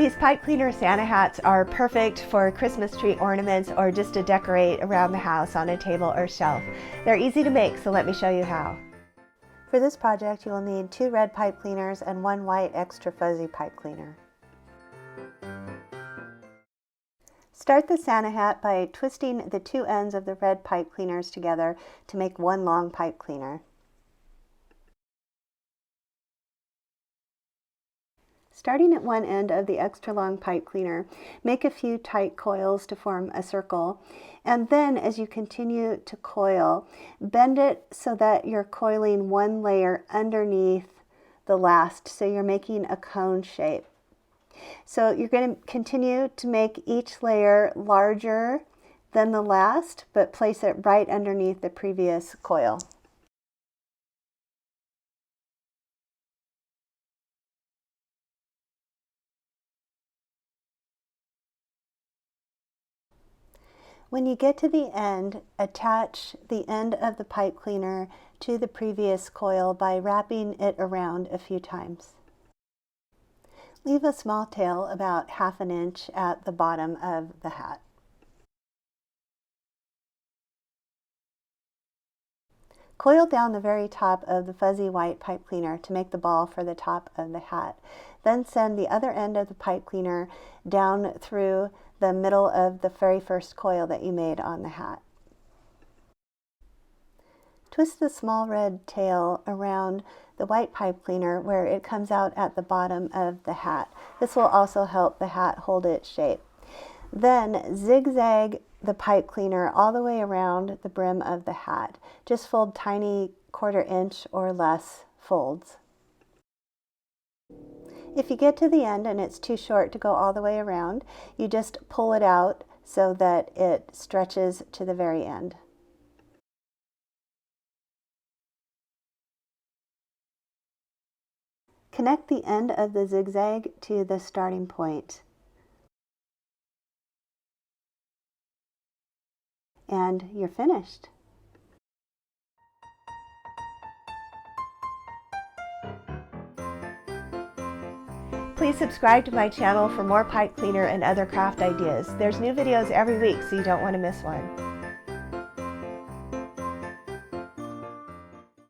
These pipe cleaner Santa hats are perfect for Christmas tree ornaments or just to decorate around the house on a table or shelf. They're easy to make, so let me show you how. For this project, you will need 2 red pipe cleaners and 1 white extra fuzzy pipe cleaner. Start the Santa hat by twisting the 2 ends of the red pipe cleaners together to make 1 long pipe cleaner. Starting at one end of the extra long pipe cleaner, make a few tight coils to form a circle, and then as you continue to coil, bend it so that you're coiling 1 layer underneath the last, so you're making a cone shape. So you're going to continue to make each layer larger than the last, but place it right underneath the previous coil. When you get to the end, attach the end of the pipe cleaner to the previous coil by wrapping it around a few times. Leave a small tail about 1/2 inch at the bottom of the hat. Coil down the very top of the fuzzy white pipe cleaner to make the ball for the top of the hat. Then send the other end of the pipe cleaner down through the middle of the very first coil that you made on the hat. Twist the small red tail around the white pipe cleaner where it comes out at the bottom of the hat. This will also help the hat hold its shape. Then zigzag the pipe cleaner all the way around the brim of the hat. Just fold tiny 1/4 inch or less folds. If you get to the end and it's too short to go all the way around, you just pull it out so that it stretches to the very end. Connect the end of the zigzag to the starting point. And you're finished. Please subscribe to my channel for more pipe cleaner and other craft ideas. There's new videos every week, so you don't want to miss one.